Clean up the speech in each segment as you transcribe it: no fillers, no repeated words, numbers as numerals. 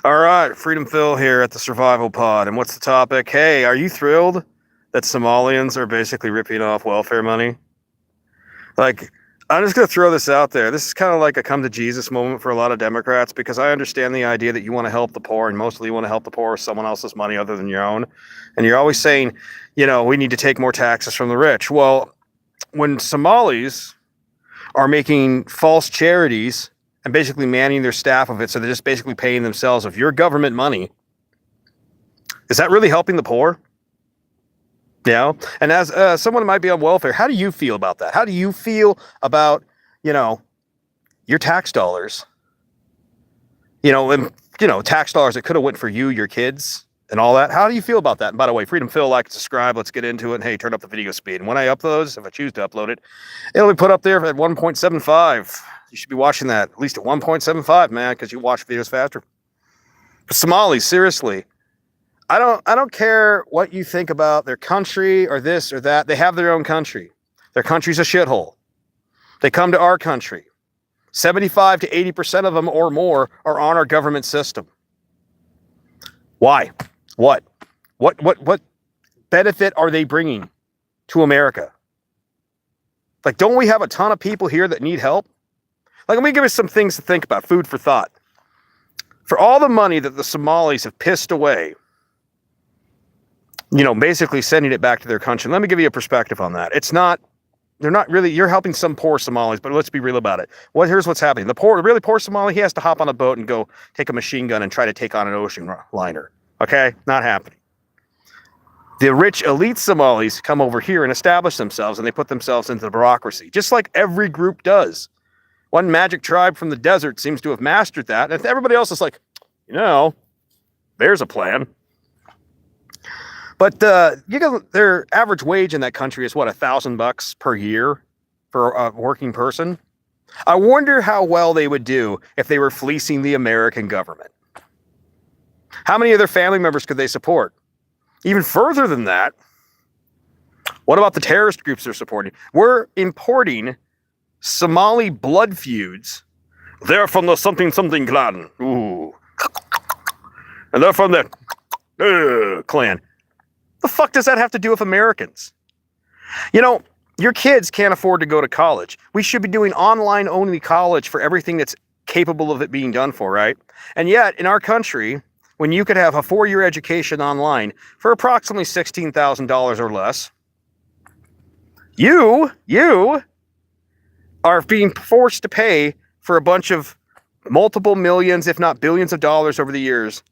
All right, Freedom Phil here at the Survival Pod. And what's the topic? Hey, are you thrilled that Somalians are basically ripping off welfare money? Like, I'm just going to throw this out there. This is kind of like a come to Jesus moment for a lot of Democrats because I understand the idea that you want to help the poor, and mostly you want to help the poor with someone else's money other than your own. And you're always saying, we need to take more taxes from the rich. Well, when Somalis are making false charities and basically manning their staff of it, so they're just basically paying themselves of your government money, is that really helping the poor? And as someone who might be on welfare, how do you feel about that? How do you feel about, your tax dollars? Tax dollars that could have went for you, your kids, and all that. How do you feel about that? And by the way, Freedom Phil, like, subscribe. Let's get into it. And hey, turn up the video speed. And when I upload this, if I choose to upload it, it'll be put up there at 1.75. You should be watching that at least at 1.75, man, because you watch videos faster. But Somalis, seriously, I don't care what you think about their country or this or that. They have their own country. Their country's a shithole. They come to our country. 75 to 80% of them or more are on our government system. Why? What benefit are they bringing to America? Like, don't we have a ton of people here that need help? Like, let me give you some things to think about, food for thought. For all the money that the Somalis have pissed away, basically sending it back to their country. Let me give you a perspective on that. They're not really, you're helping some poor Somalis, but let's be real about it. Here's what's happening. The really poor Somali, he has to hop on a boat and go take a machine gun and try to take on an ocean liner. Okay? Not happening. The rich elite Somalis come over here and establish themselves, and they put themselves into the bureaucracy, just like every group does. One magic tribe from the desert seems to have mastered that. And everybody else is like, there's a plan. But their average wage in that country is what, $1,000 per year for a working person? I wonder how well they would do if they were fleecing the American government. How many of their family members could they support? Even further than that, what about the terrorist groups they're supporting? We're importing Somali blood feuds. They're from the something clan. Ooh. And they're from the clan. The fuck does that have to do with Americans? Your kids can't afford to go to college. We should be doing online only college for everything that's capable of it being done for, right? And yet, in our country, when you could have a 4-year education online for approximately $16,000 or less, you are being forced to pay for a bunch of multiple millions, if not billions of dollars over the years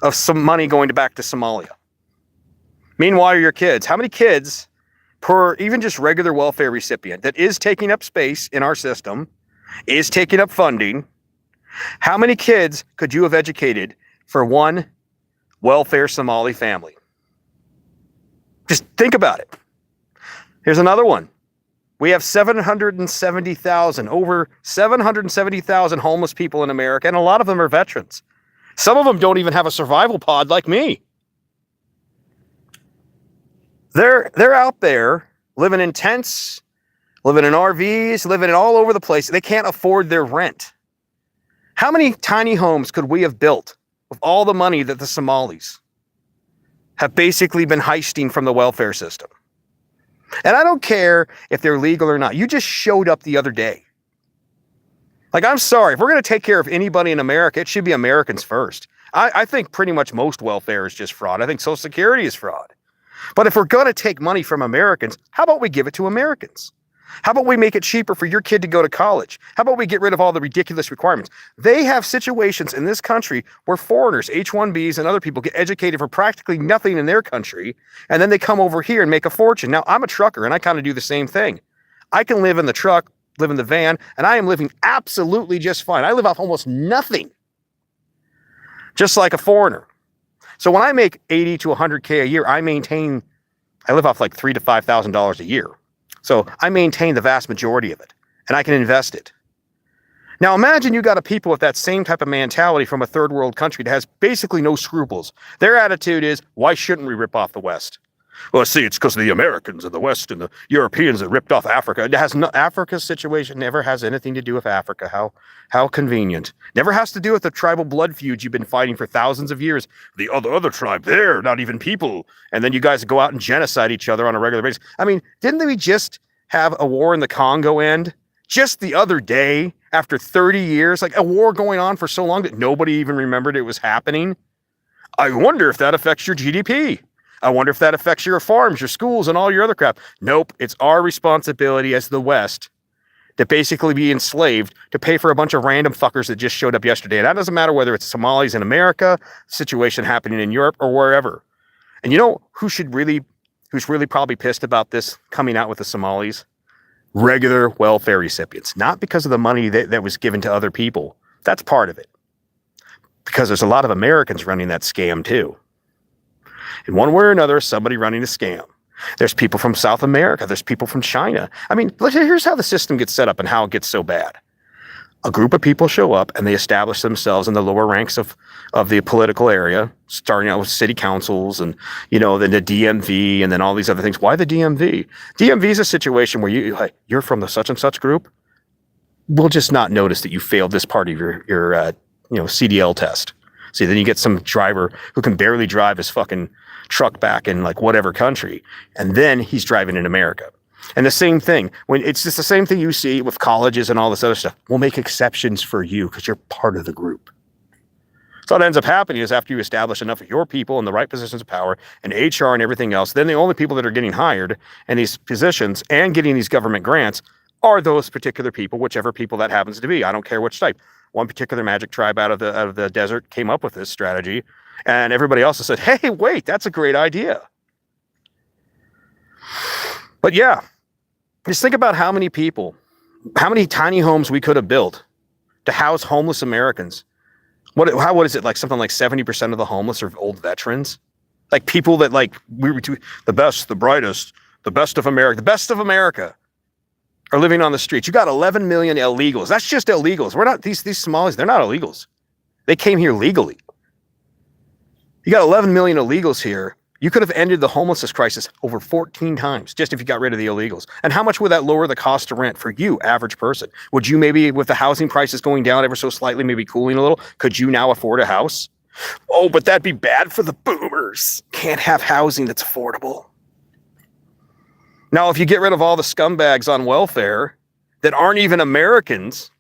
of some money going back to Somalia. Meanwhile, your kids, how many kids per even just regular welfare recipient that is taking up space in our system, is taking up funding, how many kids could you have educated for one welfare Somali family? Just think about it. Here's another one. We have over 770,000 homeless people in America, and a lot of them are veterans. Some of them don't even have a survival pod like me. They're out there living in tents, living in RVs, living all over the place. They can't afford their rent. How many tiny homes could we have built with all the money that the Somalis have basically been heisting from the welfare system? And I don't care if they're legal or not. You just showed up the other day. Like, I'm sorry. If we're going to take care of anybody in America, it should be Americans first. I think pretty much most welfare is just fraud. I think Social Security is fraud. But if we're going to take money from Americans, how about we give it to Americans? How about we make it cheaper for your kid to go to college? How about we get rid of all the ridiculous requirements? They have situations in this country where foreigners, H-1Bs and other people get educated for practically nothing in their country, and then they come over here and make a fortune. Now, I'm a trucker, and I kind of do the same thing. I can live in the truck, live in the van, and I am living absolutely just fine. I live off almost nothing, just like a foreigner. So when I make 80 to 100K a year, I live off like $3,000 to $5,000 a year. So I maintain the vast majority of it, and I can invest it. Now imagine you got a people with that same type of mentality from a third world country that has basically no scruples. Their attitude is, why shouldn't we rip off the West? Well, see, it's because of the Americans and the West and the Europeans that ripped off Africa. It has no, Africa's situation never has anything to do with Africa. How convenient. Never has to do with the tribal blood feuds you've been fighting for thousands of years. The other tribe, they're not even people. And then you guys go out and genocide each other on a regular basis. I mean, didn't we just have a war in the Congo end just the other day after 30 years? Like a war going on for so long that nobody even remembered it was happening. I wonder if that affects your GDP. I wonder if that affects your farms, your schools, and all your other crap. Nope, it's our responsibility as the West to basically be enslaved to pay for a bunch of random fuckers that just showed up yesterday. And that doesn't matter whether it's Somalis in America, situation happening in Europe, or wherever. And you know who's really probably pissed about this coming out with the Somalis? Regular welfare recipients. Not because of the money that was given to other people. That's part of it. Because there's a lot of Americans running that scam too. In one way or another, somebody running a scam. There's people from South America. There's people from China. I mean, here's how the system gets set up and how it gets so bad. A group of people show up and they establish themselves in the lower ranks of the political area, starting out with city councils and, then the DMV and then all these other things. Why the DMV? DMV is a situation where you're from the such and such group. We'll just not notice that you failed this part of your CDL test. See, then you get some driver who can barely drive his fucking truck back in like whatever country, and then he's driving in America. And the same thing, when it's just the same thing you see with colleges and all this other stuff. We'll make exceptions for you because you're part of the group. So what ends up happening is after you establish enough of your people in the right positions of power and HR and everything else, then the only people that are getting hired in these positions and getting these government grants are those particular people, whichever people that happens to be. I don't care which type. One particular magic tribe out of the desert came up with this strategy, and everybody else has said, hey, wait, that's a great idea. But yeah, just think about how many people, how many tiny homes we could have built to house homeless Americans. What is it, like something like 70% of the homeless are old veterans? Like people that we were the best, the brightest, the best of America are living on the streets. You got 11 million illegals. That's just illegals. We're not these Somalis. They're not illegals. They came here legally. You got 11 million illegals here. You could have ended the homelessness crisis over 14 times just if you got rid of the illegals. And how much would that lower the cost of rent for you, average person? Would you maybe, with the housing prices going down ever so slightly, maybe cooling a little, could you now afford a house? Oh, but that'd be bad for the boomers. Can't have housing that's affordable. Now, if you get rid of all the scumbags on welfare that aren't even Americans,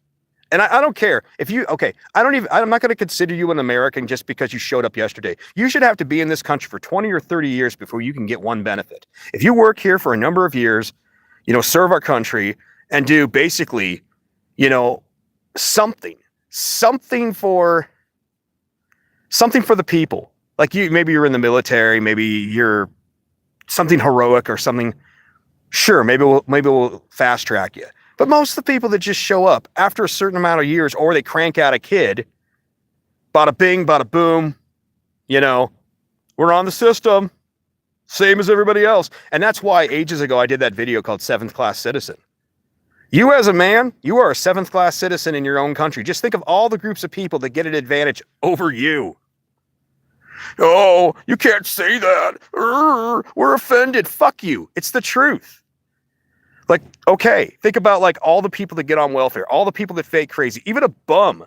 and I don't care if I'm not going to consider you an American just because you showed up yesterday. You should have to be in this country for 20 or 30 years before you can get one benefit. If you work here for a number of years, serve our country and do basically, something for the people. Like maybe you're in the military, maybe you're something heroic or something. Sure, maybe we'll fast track you. But most of the people that just show up after a certain amount of years, or they crank out a kid, bada bing, bada boom, we're on the system, same as everybody else. And that's why ages ago I did that video called 7th Class Citizen. You as a man, you are a 7th class citizen in your own country. Just think of all the groups of people that get an advantage over you. Oh, you can't say that. We're offended. Fuck you. It's the truth. Like, okay, think about like all the people that get on welfare, all the people that fake crazy, even a bum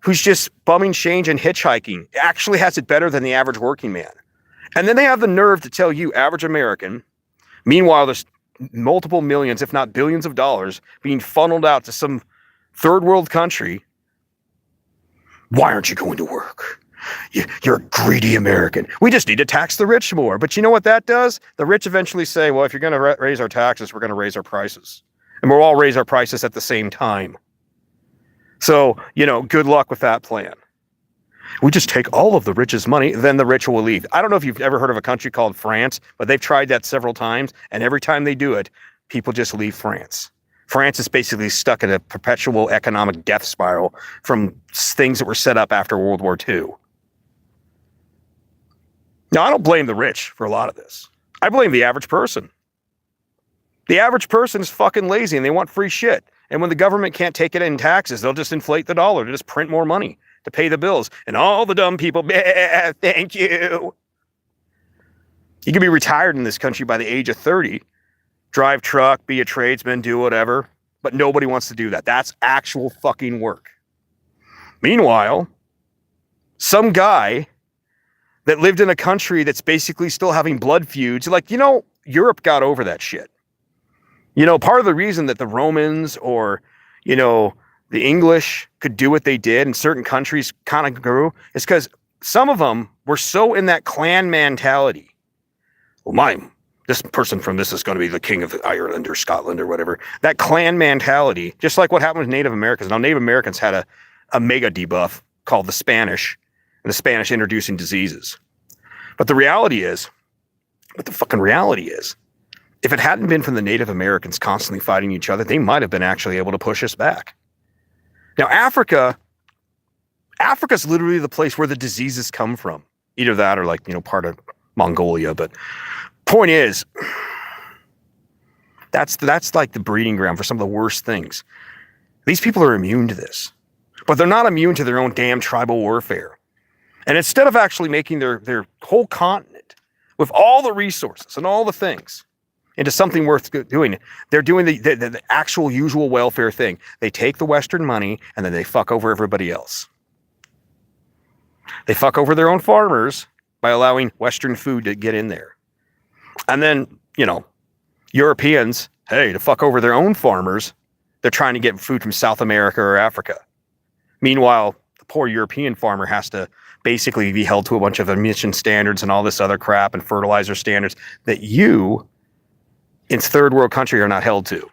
who's just bumming change and hitchhiking actually has it better than the average working man. And then they have the nerve to tell you, average American, meanwhile, there's multiple millions, if not billions of dollars being funneled out to some third world country. Why aren't you going to work? You're a greedy American. We just need to tax the rich more. But you know what that does? The rich eventually say, well, if you're going to raise our taxes, we're going to raise our prices. And we'll all raise our prices at the same time. So, good luck with that plan. We just take all of the rich's money, then the rich will leave. I don't know if you've ever heard of a country called France, but they've tried that several times. And every time they do it, people just leave France. France is basically stuck in a perpetual economic death spiral from things that were set up after World War II. Now, I don't blame the rich for a lot of this. I blame the average person. The average person is fucking lazy and they want free shit. And when the government can't take it in taxes, they'll just inflate the dollar to just print more money to pay the bills. And all the dumb people, thank you. You can be retired in this country by the age of 30, drive truck, be a tradesman, do whatever, but nobody wants to do that. That's actual fucking work. Meanwhile, some guy that lived in a country that's basically still having blood feuds, like, Europe got over that shit. Part of the reason that the Romans or, the English could do what they did and certain countries kind of grew is because some of them were so in that clan mentality. Well, this person from this is going to be the king of Ireland or Scotland or whatever. That clan mentality, just like what happened with Native Americans. Now, Native Americans had a mega debuff called the Spanish, and the Spanish introducing diseases. But the fucking reality is, if it hadn't been for the Native Americans constantly fighting each other, they might have been actually able to push us back. Now, Africa's literally the place where the diseases come from. Either that or part of Mongolia. But point is, that's like the breeding ground for some of the worst things. These people are immune to this, but they're not immune to their own damn tribal warfare. And instead of actually making their whole continent with all the resources and all the things into something worth doing, they're doing the actual usual welfare thing. They take the Western money and then they fuck over everybody else. They fuck over their own farmers by allowing Western food to get in there. And then, Europeans, to fuck over their own farmers, they're trying to get food from South America or Africa. Meanwhile, the poor European farmer has to basically be held to a bunch of emission standards and all this other crap and fertilizer standards that you in third world country are not held to.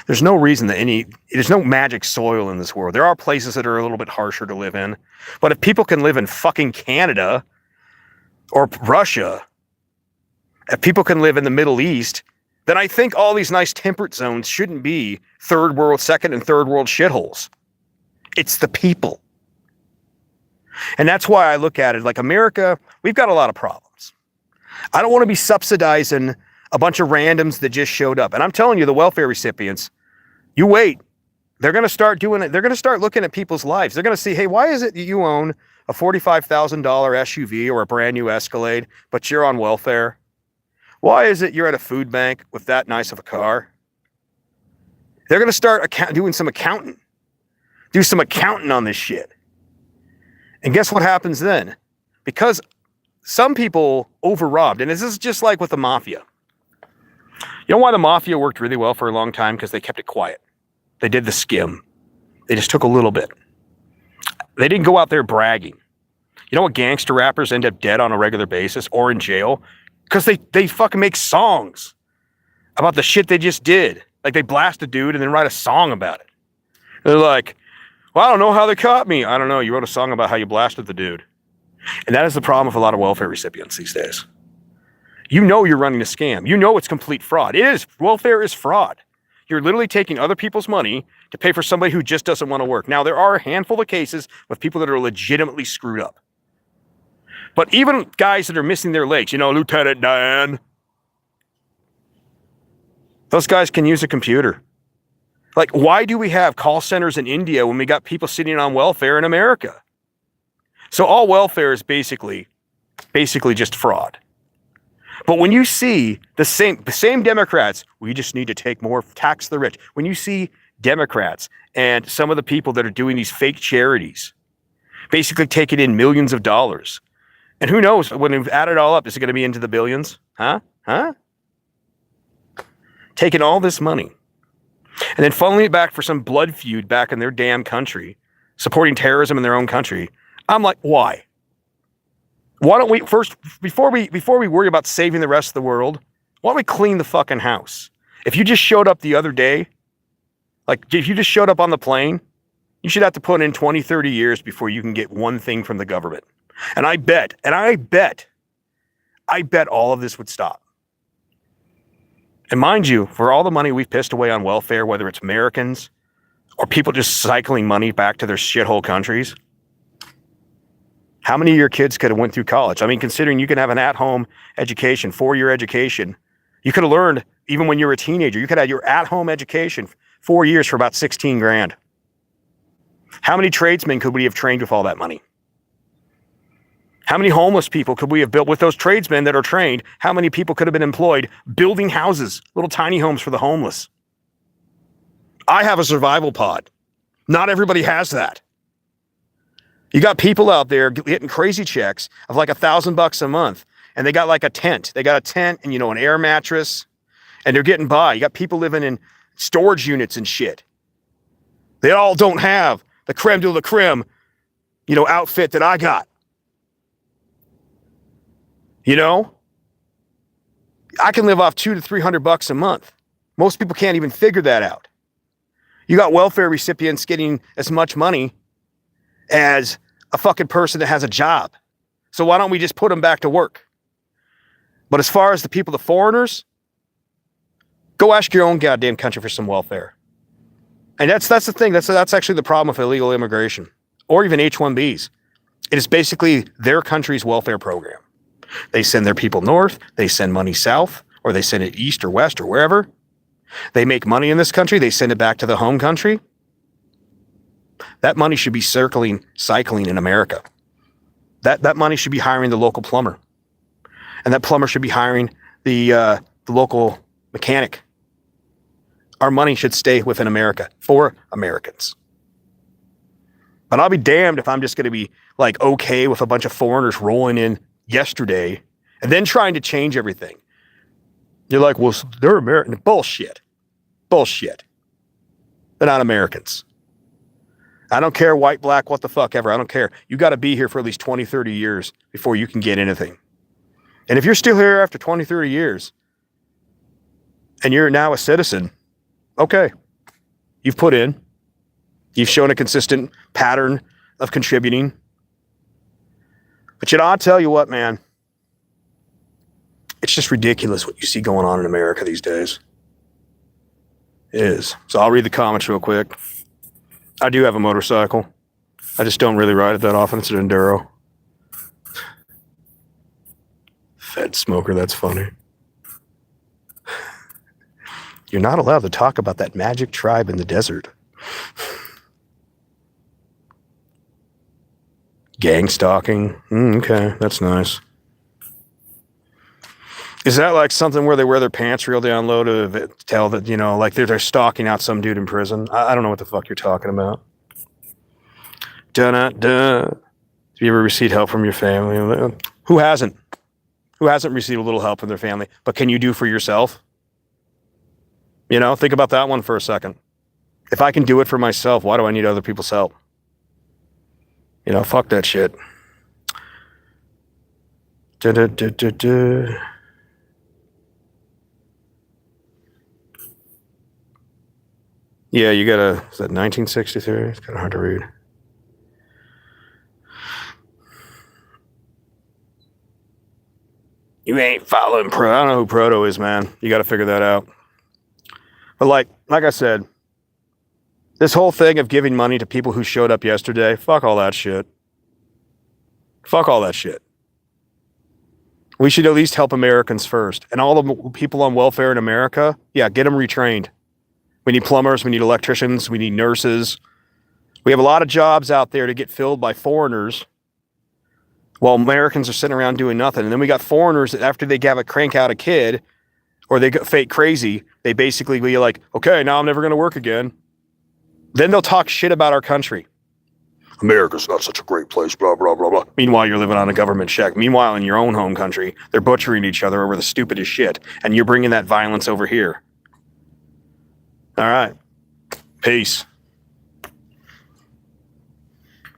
There's no reason that there's no magic soil in this world. There are places that are a little bit harsher to live in. But if people can live in fucking Canada or Russia, if people can live in the Middle East, then I think all these nice temperate zones shouldn't be second and third world shitholes. It's the people. And that's why I look at it like America, we've got a lot of problems. I don't want to be subsidizing a bunch of randoms that just showed up. And I'm telling you, the welfare recipients, you wait. They're going to start doing it. They're going to start looking at people's lives. They're going to see, hey, why is it that you own a $45,000 SUV or a brand new Escalade, but you're on welfare? Why is it you're at a food bank with that nice of a car? They're going to start doing some accounting. Do some accounting on this shit. And guess what happens then? Because some people overrobbed, and this is just like with the mafia. You know why the mafia worked really well for a long time? Because they kept it quiet. They did the skim. They just took a little bit. They didn't go out there bragging. You know what gangster rappers end up dead on a regular basis or in jail? Because they fucking make songs about the shit they just did. Like they blast a dude and then write a song about it. They're like, well, I don't know how they caught me. I don't know. You wrote a song about how you blasted the dude. And that is the problem with a lot of welfare recipients these days. You know you're running a scam. You know it's complete fraud. It is. Welfare is fraud. You're literally taking other people's money to pay for somebody who just doesn't want to work. Now, there are a handful of cases with people that are legitimately screwed up. But even guys that are missing their legs, Lieutenant Dan, those guys can use a computer. Like, why do we have call centers in India when we got people sitting on welfare in America? So all welfare is basically just fraud. But when you see the same Democrats, we just need to take more, tax the rich. When you see Democrats and some of the people that are doing these fake charities, basically taking in millions of dollars, and who knows, when we've added it all up, is it going to be into the billions? Huh? Taking all this money and then funneling it back for some blood feud back in their damn country, supporting terrorism in their own country. I'm like, why? Why don't we first, before we worry about saving the rest of the world, why don't we clean the fucking house? If you just showed up the other day, like if you just showed up on the plane, you should have to put in 20, 30 years before you can get one thing from the government. And I bet all of this would stop. And mind you, for all the money we've pissed away on welfare, whether it's Americans or people just cycling money back to their shithole countries, how many of your kids could have went through college? I mean, considering you can have an at-home education, 4-year education, you could have learned even when you were a teenager. You could have your at-home education 4 years for about 16 grand. How many tradesmen could we have trained with all that money? How many homeless people could we have built with those tradesmen that are trained? How many people could have been employed building houses, little tiny homes for the homeless? I have a survival pod. Not everybody has that. You got people out there getting crazy checks of like $1,000 a month, and they got like a tent. They got a tent and, an air mattress, and they're getting by. You got people living in storage units and shit. They all don't have the creme de la creme, outfit that I got. I can live off $200 to $300 a month. Most people can't even figure that out. You got welfare recipients getting as much money as a fucking person that has a job. So why don't we just put them back to work? But as far as the foreigners, go ask your own goddamn country for some welfare. And that's the thing. That's actually the problem with illegal immigration or even H-1Bs. It is basically their country's welfare program. They send their people north, they send money south, or they send it east or west or wherever. They make money in this country, they send it back to the home country. That money should be cycling in America. That money should be hiring the local plumber. And that plumber should be hiring the local mechanic. Our money should stay within America for Americans. But I'll be damned if I'm just going to be like okay with a bunch of foreigners rolling in yesterday and then trying to change everything. You're like, well, they're American. Bullshit. They're not Americans. I don't care, white, black, what the fuck ever. I don't care. You got to be here for at least 20, 30 years before you can get anything. And if you're still here after 20, 30 years and you're now a citizen, okay, you've put in, you've shown a consistent pattern of contributing. But I'll tell you what, man, it's just ridiculous what you see going on in America these days. It is. So I'll read the comments real quick. I do have a motorcycle. I just don't really ride it that often. It's an Enduro. Fed smoker, that's funny. You're not allowed to talk about that magic tribe in the desert. Gang stalking. Okay, that's nice. Is that like something where they wear their pants real down low to tell that, like they're stalking out some dude in prison? I don't know what the fuck you're talking about. Dun-dun-dun. Have you ever received help from your family? Who hasn't? Who hasn't received a little help from their family? But can you do for yourself? Think about that one for a second. If I can do it for myself, why do I need other people's help? Fuck that shit. Yeah, you gotta, is that 1963? It's kind of hard to read. You ain't following Pro. I don't know who Proto is, man. You got to figure that out. But like I said, this whole thing of giving money to people who showed up yesterday, fuck all that shit. Fuck all that shit. We should at least help Americans first. And all the people on welfare in America, yeah, get them retrained. We need plumbers, we need electricians, we need nurses. We have a lot of jobs out there to get filled by foreigners while Americans are sitting around doing nothing. And then we got foreigners that after they have a crank out a kid or they get fake crazy, they basically be like, okay, now I'm never going to work again. Then they'll talk shit about our country. America's not such a great place, blah, blah, blah, blah. Meanwhile, you're living on a government check. Meanwhile, in your own home country, they're butchering each other over the stupidest shit. And you're bringing that violence over here. All right. Peace.